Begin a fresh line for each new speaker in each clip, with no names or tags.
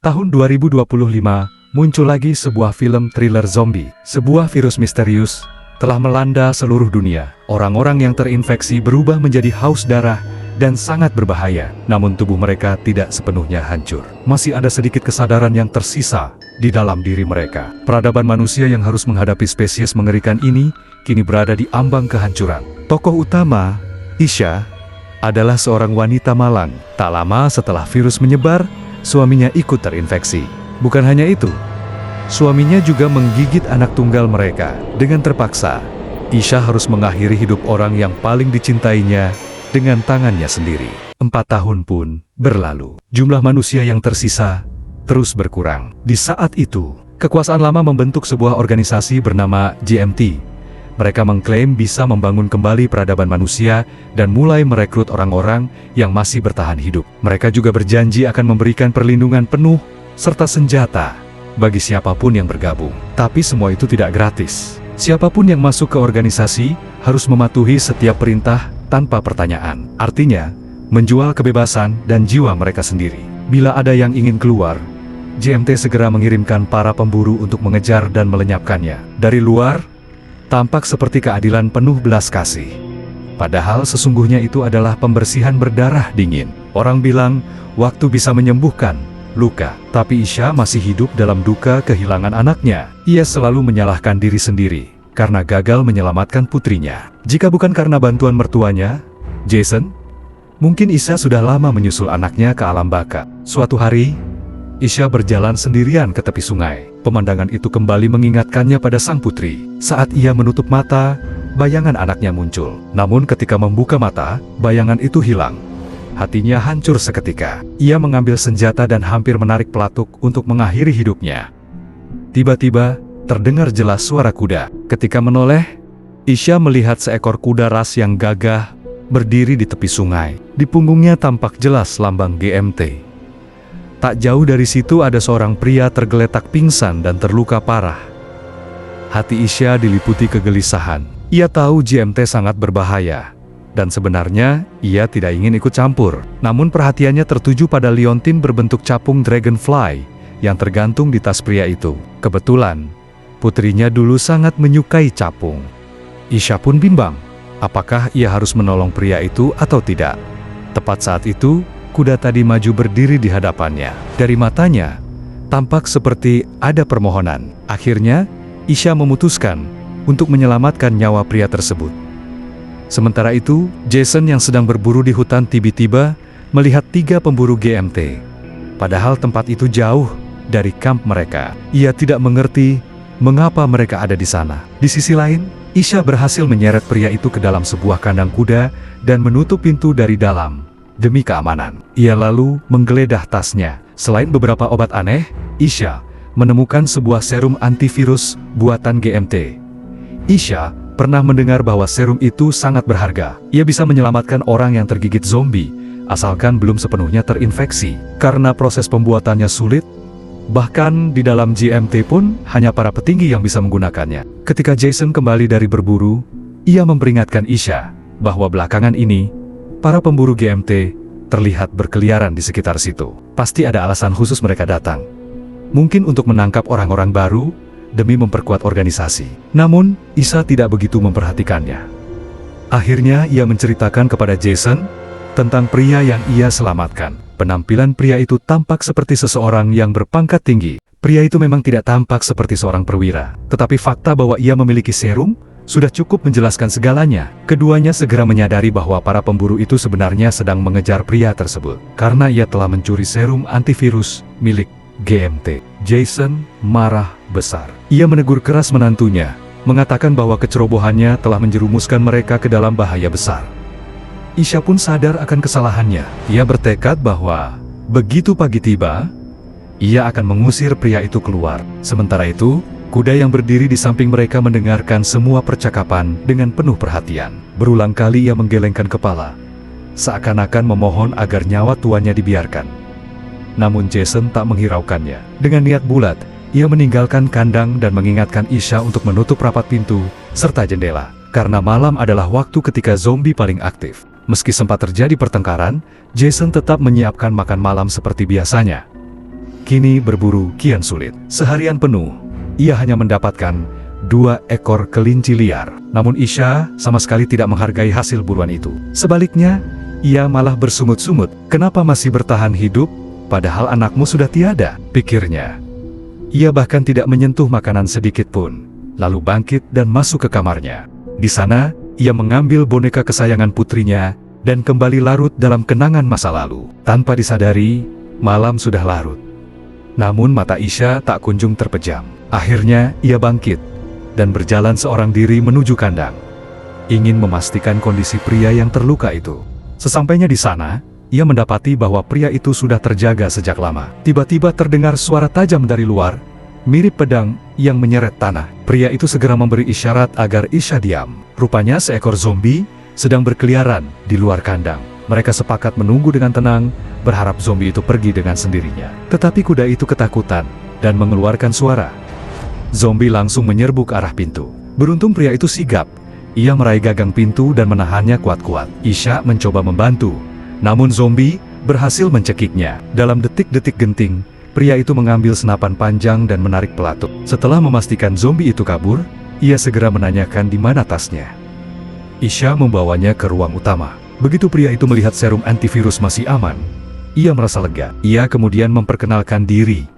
Tahun 2025, muncul lagi sebuah film thriller zombie. Sebuah virus misterius telah melanda seluruh dunia. Orang-orang yang terinfeksi berubah menjadi haus darah dan sangat berbahaya. Namun tubuh mereka tidak sepenuhnya hancur. Masih ada sedikit kesadaran yang tersisa di dalam diri mereka. Peradaban manusia yang harus menghadapi spesies mengerikan ini kini berada di ambang kehancuran. Tokoh utama, Isha, adalah seorang wanita malang. Tak lama setelah virus menyebar, suaminya ikut terinfeksi. Bukan hanya itu, suaminya juga menggigit anak tunggal mereka. Dengan terpaksa, Isha harus mengakhiri hidup orang yang paling dicintainya dengan tangannya sendiri. 4 tahun pun berlalu. Jumlah manusia yang tersisa terus berkurang. Di saat itu, kekuasaan lama membentuk sebuah organisasi bernama GMT. Mereka mengklaim bisa membangun kembali peradaban manusia dan mulai merekrut orang-orang yang masih bertahan hidup. Mereka juga berjanji akan memberikan perlindungan penuh serta senjata bagi siapapun yang bergabung. Tapi semua itu tidak gratis. Siapapun yang masuk ke organisasi harus mematuhi setiap perintah tanpa pertanyaan. Artinya, menjual kebebasan dan jiwa mereka sendiri. Bila ada yang ingin keluar, GMT segera mengirimkan para pemburu untuk mengejar dan melenyapkannya. Dari luar, tampak seperti keadilan penuh belas kasih. Padahal sesungguhnya itu adalah pembersihan berdarah dingin. Orang bilang, waktu bisa menyembuhkan luka. Tapi Isha masih hidup dalam duka kehilangan anaknya. Ia selalu menyalahkan diri sendiri karena gagal menyelamatkan putrinya. Jika bukan karena bantuan mertuanya, Jason, mungkin Isha sudah lama menyusul anaknya ke alam baka. Suatu hari, Isha berjalan sendirian ke tepi sungai. Pemandangan itu kembali mengingatkannya pada sang putri. Saat ia menutup mata, bayangan anaknya muncul. Namun ketika membuka mata, bayangan itu hilang. Hatinya hancur seketika. Ia mengambil senjata dan hampir menarik pelatuk untuk mengakhiri hidupnya. Tiba-tiba, terdengar jelas suara kuda. Ketika menoleh, Isha melihat seekor kuda ras yang gagah berdiri di tepi sungai. Di punggungnya tampak jelas lambang GMT. Tak jauh dari situ ada seorang pria tergeletak pingsan dan terluka parah. Hati Isha diliputi kegelisahan. Ia tahu GMT sangat berbahaya. Dan sebenarnya, ia tidak ingin ikut campur. Namun perhatiannya tertuju pada liontin berbentuk capung dragonfly yang tergantung di tas pria itu. Kebetulan, putrinya dulu sangat menyukai capung. Isha pun bimbang, apakah ia harus menolong pria itu atau tidak. Tepat saat itu, kuda tadi maju berdiri di hadapannya. Dari matanya, tampak seperti ada permohonan. Akhirnya, Isha memutuskan untuk menyelamatkan nyawa pria tersebut. Sementara itu, Jason yang sedang berburu di hutan tiba-tiba melihat 3 pemburu GMT. Padahal tempat itu jauh dari kamp mereka. Ia tidak mengerti mengapa mereka ada di sana. Di sisi lain, Isha berhasil menyeret pria itu ke dalam sebuah kandang kuda dan menutup pintu dari dalam demi keamanan. Ia lalu menggeledah tasnya. Selain beberapa obat aneh, Isha menemukan sebuah serum antivirus buatan GMT. Isha pernah mendengar bahwa serum itu sangat berharga. Ia bisa menyelamatkan orang yang tergigit zombie, asalkan belum sepenuhnya terinfeksi. Karena proses pembuatannya sulit, bahkan di dalam GMT pun hanya para petinggi yang bisa menggunakannya. Ketika Jason kembali dari berburu, ia memperingatkan Isha bahwa belakangan ini, para pemburu GMT terlihat berkeliaran di sekitar situ. Pasti ada alasan khusus mereka datang. Mungkin untuk menangkap orang-orang baru, demi memperkuat organisasi. Namun, Isha tidak begitu memperhatikannya. Akhirnya, ia menceritakan kepada Jason tentang pria yang ia selamatkan. Penampilan pria itu tampak seperti seseorang yang berpangkat tinggi. Pria itu memang tidak tampak seperti seorang perwira. Tetapi fakta bahwa ia memiliki serum sudah cukup menjelaskan segalanya. Keduanya segera menyadari bahwa para pemburu itu sebenarnya sedang mengejar pria tersebut. Karena ia telah mencuri serum antivirus milik GMT. Jason marah besar. Ia menegur keras menantunya, mengatakan bahwa kecerobohannya telah menjerumuskan mereka ke dalam bahaya besar. Isha pun sadar akan kesalahannya. Ia bertekad bahwa begitu pagi tiba, ia akan mengusir pria itu keluar. Sementara itu, kuda yang berdiri di samping mereka mendengarkan semua percakapan dengan penuh perhatian. Berulang kali ia menggelengkan kepala, seakan-akan memohon agar nyawa tuannya dibiarkan. Namun Jason tak menghiraukannya. Dengan niat bulat, ia meninggalkan kandang dan mengingatkan Isha untuk menutup rapat pintu serta jendela. Karena malam adalah waktu ketika zombie paling aktif. Meski sempat terjadi pertengkaran, Jason tetap menyiapkan makan malam seperti biasanya. kini berburu kian sulit. Seharian penuh, ia hanya mendapatkan 2 ekor kelinci liar. Namun Isha sama sekali tidak menghargai hasil buruan itu. Sebaliknya, ia malah bersungut-sungut. Kenapa masih bertahan hidup, padahal anakmu sudah tiada, pikirnya. Ia bahkan tidak menyentuh makanan sedikit pun, lalu bangkit dan masuk ke kamarnya. Di sana, ia mengambil boneka kesayangan putrinya dan kembali larut dalam kenangan masa lalu. Tanpa disadari, malam sudah larut. Namun mata Isha tak kunjung terpejam. Akhirnya, ia bangkit dan berjalan seorang diri menuju kandang, ingin memastikan kondisi pria yang terluka itu. Sesampainya di sana, ia mendapati bahwa pria itu sudah terjaga sejak lama. Tiba-tiba terdengar suara tajam dari luar, mirip pedang yang menyeret tanah. Pria itu segera memberi isyarat agar Isha diam. Rupanya seekor zombie sedang berkeliaran di luar kandang. Mereka sepakat menunggu dengan tenang, berharap zombie itu pergi dengan sendirinya. Tetapi kuda itu ketakutan dan mengeluarkan suara. Zombie langsung menyerbu ke arah pintu. Beruntung pria itu sigap. Ia meraih gagang pintu dan menahannya kuat-kuat. Isha mencoba membantu, namun zombie berhasil mencekiknya. Dalam detik-detik genting, pria itu mengambil senapan panjang dan menarik pelatuk. Setelah memastikan zombie itu kabur, ia segera menanyakan di mana tasnya. Isha membawanya ke ruang utama. Begitu pria itu melihat serum antivirus masih aman, ia merasa lega. Ia kemudian memperkenalkan diri.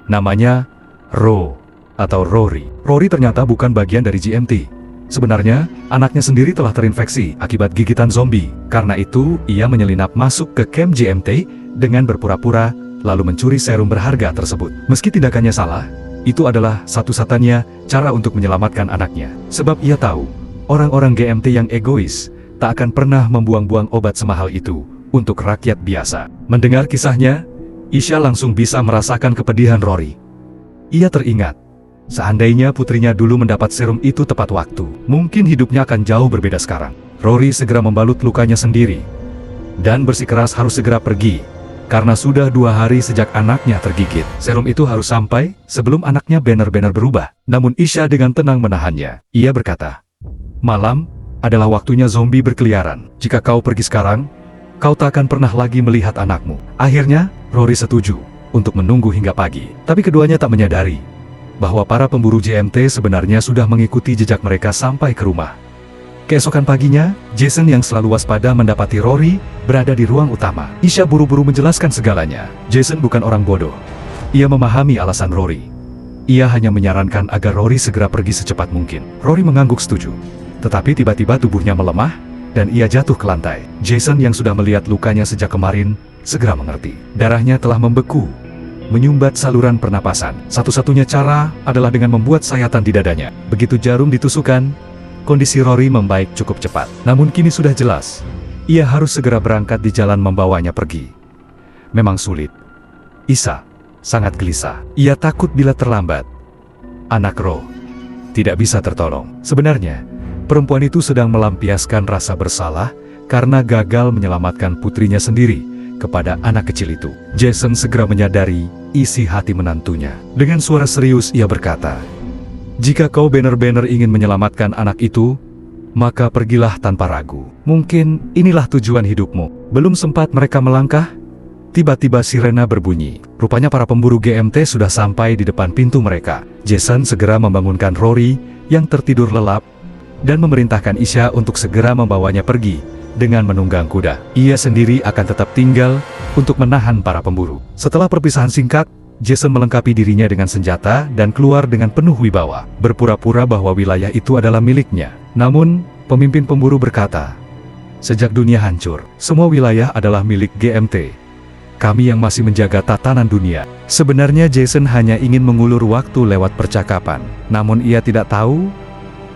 Namanya Ro atau Rory. Rory ternyata bukan bagian dari GMT. Sebenarnya, anaknya sendiri telah terinfeksi akibat gigitan zombie. Karena itu, ia menyelinap masuk ke camp GMT dengan berpura-pura, lalu mencuri serum berharga tersebut. Meski tindakannya salah, itu adalah satu-satunya cara untuk menyelamatkan anaknya. Sebab ia tahu, orang-orang GMT yang egois tak akan pernah membuang-buang obat semahal itu untuk rakyat biasa. Mendengar kisahnya, Isha langsung bisa merasakan kepedihan Rory. Ia teringat, seandainya putrinya dulu mendapat serum itu tepat waktu, mungkin hidupnya akan jauh berbeda sekarang. Rory segera membalut lukanya sendiri dan bersikeras harus segera pergi, karena sudah 2 hari sejak anaknya tergigit. Serum itu harus sampai sebelum anaknya benar-benar berubah. Namun Isha dengan tenang menahannya. Ia berkata, "Malam adalah waktunya zombie berkeliaran. Jika kau pergi sekarang, kau tak akan pernah lagi melihat anakmu." Akhirnya, Rory setuju untuk menunggu hingga pagi. Tapi keduanya tak menyadari bahwa para pemburu GMT sebenarnya sudah mengikuti jejak mereka sampai ke rumah. Keesokan paginya, Jason yang selalu waspada mendapati Rory berada di ruang utama. Isha buru-buru menjelaskan segalanya. Jason bukan orang bodoh. Ia memahami alasan Rory. Ia hanya menyarankan agar Rory segera pergi secepat mungkin. Rory mengangguk setuju. Tetapi tiba-tiba tubuhnya melemah, dan ia jatuh ke lantai. Jason yang sudah melihat lukanya sejak kemarin, segera mengerti. Darahnya telah membeku, menyumbat saluran pernapasan. Satu-satunya cara adalah dengan membuat sayatan di dadanya. Begitu jarum ditusukkan, kondisi Rory membaik cukup cepat. Namun kini sudah jelas, ia harus segera berangkat di jalan membawanya pergi. Memang sulit. Isha sangat gelisah. Ia takut bila terlambat, anak Ro tidak bisa tertolong. Sebenarnya, perempuan itu sedang melampiaskan rasa bersalah karena gagal menyelamatkan putrinya sendiri kepada anak kecil itu. Jason segera menyadari isi hati menantunya. Dengan suara serius ia berkata, "Jika kau benar-benar ingin menyelamatkan anak itu, maka pergilah tanpa ragu. Mungkin inilah tujuan hidupmu." Belum sempat mereka melangkah, tiba-tiba sirena berbunyi. Rupanya para pemburu GMT sudah sampai di depan pintu mereka. Jason segera membangunkan Rory yang tertidur lelap dan memerintahkan Isha untuk segera membawanya pergi dengan menunggang kuda. Ia sendiri akan tetap tinggal untuk menahan para pemburu. Setelah perpisahan singkat, Jason melengkapi dirinya dengan senjata dan keluar dengan penuh wibawa, berpura-pura bahwa wilayah itu adalah miliknya. Namun, pemimpin pemburu berkata, "Sejak dunia hancur, semua wilayah adalah milik GMT. Kami yang masih menjaga tatanan dunia." Sebenarnya Jason hanya ingin mengulur waktu lewat percakapan. Namun ia tidak tahu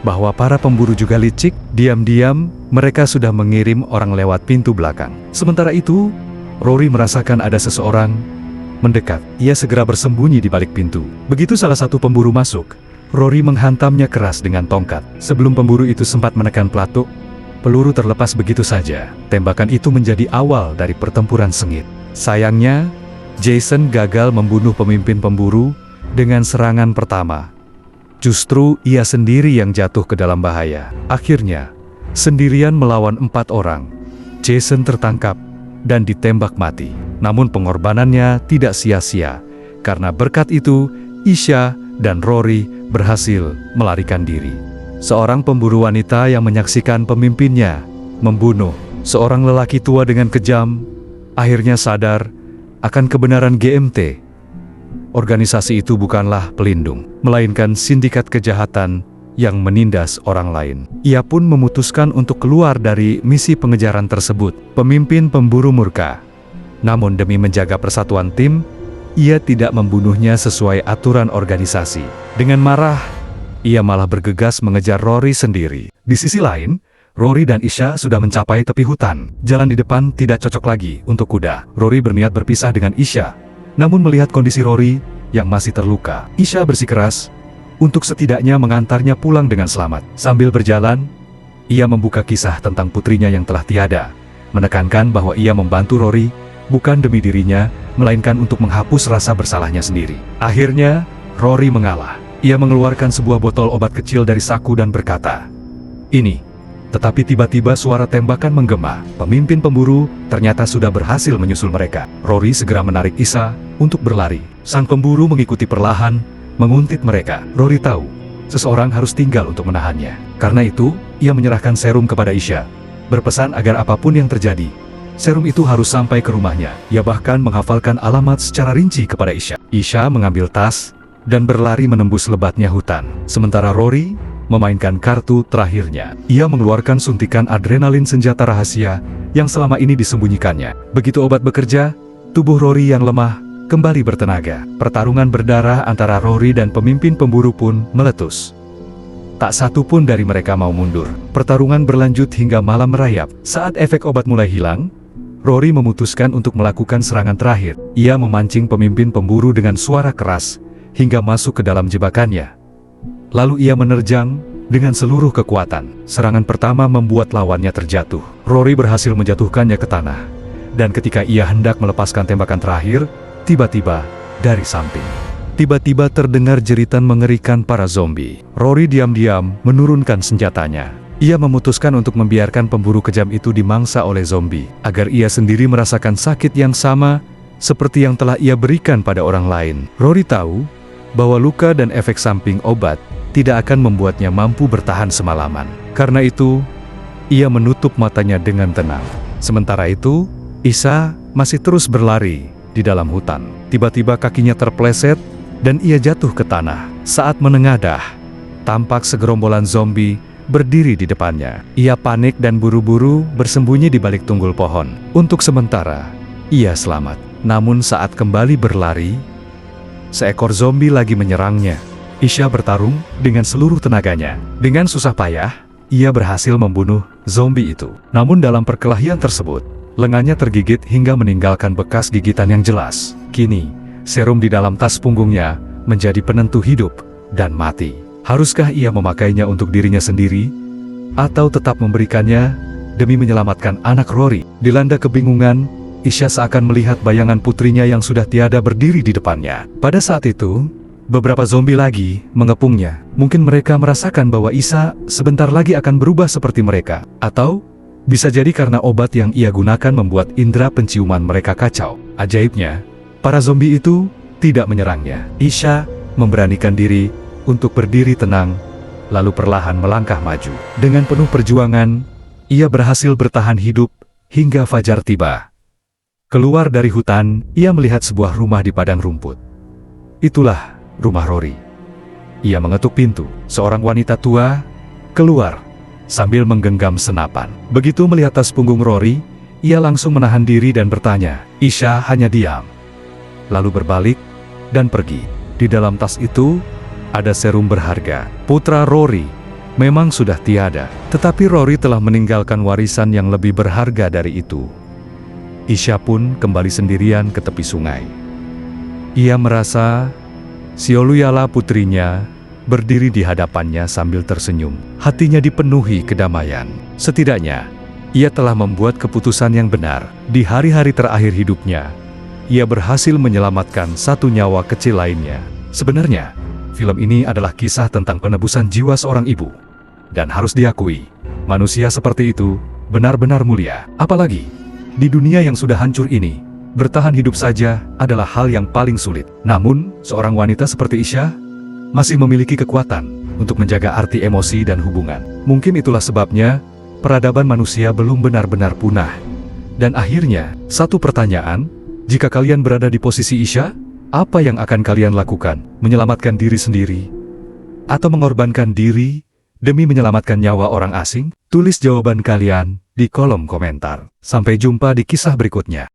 bahwa para pemburu juga licik. Diam-diam, mereka sudah mengirim orang lewat pintu belakang. Sementara itu, Rory merasakan ada seseorang mendekat. Ia segera bersembunyi di balik pintu. Begitu salah satu pemburu masuk, Rory menghantamnya keras dengan tongkat. Sebelum pemburu itu sempat menekan pelatuk, peluru terlepas begitu saja. Tembakan itu menjadi awal dari pertempuran sengit. Sayangnya, Jason gagal membunuh pemimpin pemburu dengan serangan pertama. Justru ia sendiri yang jatuh ke dalam bahaya. Akhirnya, sendirian melawan 4 orang, Jason tertangkap dan ditembak mati. Namun pengorbanannya tidak sia-sia, Karena berkat itu, Isha dan Rory berhasil melarikan diri. Seorang pemburu wanita yang menyaksikan pemimpinnya membunuh seorang lelaki tua dengan kejam, akhirnya sadar akan kebenaran GMT. Organisasi itu bukanlah pelindung, melainkan sindikat kejahatan yang menindas orang lain. Ia pun memutuskan untuk keluar dari misi pengejaran tersebut. Pemimpin pemburu murka. Namun demi menjaga persatuan tim, ia tidak membunuhnya sesuai aturan organisasi. Dengan marah, ia malah bergegas mengejar Rory sendiri. Di sisi lain, Rory dan Isha sudah mencapai tepi hutan. Jalan di depan tidak cocok lagi untuk kuda. Rory berniat berpisah dengan Isha. Namun melihat kondisi Rory yang masih terluka, Isha bersikeras untuk setidaknya mengantarnya pulang dengan selamat. Sambil berjalan, ia membuka kisah tentang putrinya yang telah tiada, menekankan bahwa ia membantu Rory bukan demi dirinya, melainkan untuk menghapus rasa bersalahnya sendiri. Akhirnya, Rory mengalah. Ia mengeluarkan sebuah botol obat kecil dari saku dan berkata, "Ini." Tetapi tiba-tiba suara tembakan menggema. Pemimpin pemburu ternyata sudah berhasil menyusul mereka. Rory segera menarik Isha untuk berlari. Sang pemburu mengikuti perlahan, menguntit mereka. Rory tahu, seseorang harus tinggal untuk menahannya. Karena itu, ia menyerahkan serum kepada Isha, berpesan agar apapun yang terjadi, serum itu harus sampai ke rumahnya. Ia bahkan menghafalkan alamat secara rinci kepada Isha. Isha mengambil tas dan berlari menembus lebatnya hutan. Sementara Rory memainkan kartu terakhirnya. Ia mengeluarkan suntikan adrenalin senjata rahasia yang selama ini disembunyikannya. Begitu obat bekerja, tubuh Rory yang lemah kembali bertenaga. Pertarungan berdarah antara Rory dan pemimpin pemburu pun meletus. Tak satu pun dari mereka mau mundur. Pertarungan berlanjut hingga malam merayap. Saat efek obat mulai hilang, Rory memutuskan untuk melakukan serangan terakhir. Ia memancing pemimpin pemburu dengan suara keras hingga masuk ke dalam jebakannya. Lalu ia menerjang dengan seluruh kekuatan. Serangan pertama membuat lawannya terjatuh. Rory berhasil menjatuhkannya ke tanah. Dan ketika ia hendak melepaskan tembakan terakhir, tiba-tiba dari samping, tiba-tiba terdengar jeritan mengerikan para zombie. Rory diam-diam menurunkan senjatanya. Ia memutuskan untuk membiarkan pemburu kejam itu dimangsa oleh zombie, agar ia sendiri merasakan sakit yang sama seperti yang telah ia berikan pada orang lain. Rory tahu bahwa luka dan efek samping obat tidak akan membuatnya mampu bertahan semalaman. Karena itu, ia menutup matanya dengan tenang. Sementara itu, Isha masih terus berlari di dalam hutan. Tiba-tiba kakinya terpleset dan ia jatuh ke tanah. Saat menengadah, tampak segerombolan zombie berdiri di depannya. Ia panik dan buru-buru bersembunyi di balik tunggul pohon. Untuk sementara, ia selamat. Namun saat kembali berlari, seekor zombie lagi menyerangnya. Isha bertarung dengan seluruh tenaganya. Dengan susah payah, ia berhasil membunuh zombie itu. Namun dalam perkelahian tersebut, lengannya tergigit hingga meninggalkan bekas gigitan yang jelas. Kini, serum di dalam tas punggungnya menjadi penentu hidup dan mati. Haruskah ia memakainya untuk dirinya sendiri, atau tetap memberikannya demi menyelamatkan anak Rory? Dilanda kebingungan, Isha seakan melihat bayangan putrinya yang sudah tiada berdiri di depannya. Pada saat itu, beberapa zombie lagi mengepungnya. Mungkin mereka merasakan bahwa Isha sebentar lagi akan berubah seperti mereka. Atau, bisa jadi karena obat yang ia gunakan membuat indera penciuman mereka kacau. Ajaibnya, para zombie itu tidak menyerangnya. Isha memberanikan diri untuk berdiri tenang, lalu perlahan melangkah maju. Dengan penuh perjuangan, ia berhasil bertahan hidup hingga fajar tiba. Keluar dari hutan, ia melihat sebuah rumah di padang rumput. Itulah rumah Rory. Ia mengetuk pintu. Seorang wanita tua keluar sambil menggenggam senapan. Begitu melihat tas punggung Rory, ia langsung menahan diri dan bertanya. Isha hanya diam, lalu berbalik dan pergi. Di dalam tas itu ada serum berharga. Putra Rory memang sudah tiada, tetapi Rory telah meninggalkan warisan yang lebih berharga dari itu. Isha pun kembali sendirian ke tepi sungai. Ia merasa Sioluyala putrinya berdiri di hadapannya sambil tersenyum. Hatinya dipenuhi kedamaian. Setidaknya, ia telah membuat keputusan yang benar. Di hari-hari terakhir hidupnya, ia berhasil menyelamatkan satu nyawa kecil lainnya. Sebenarnya, film ini adalah kisah tentang penebusan jiwa seorang ibu. Dan harus diakui, manusia seperti itu benar-benar mulia. Apalagi, di dunia yang sudah hancur ini, Bertahan hidup saja adalah hal yang paling sulit. Namun, seorang wanita seperti Isya masih memiliki kekuatan untuk menjaga arti emosi dan hubungan. Mungkin itulah sebabnya peradaban manusia belum benar-benar punah. Dan akhirnya, satu pertanyaan, jika kalian berada di posisi Isya, apa yang akan kalian lakukan? Menyelamatkan diri sendiri? Atau mengorbankan diri demi menyelamatkan nyawa orang asing? Tulis jawaban kalian di kolom komentar. Sampai jumpa di kisah berikutnya.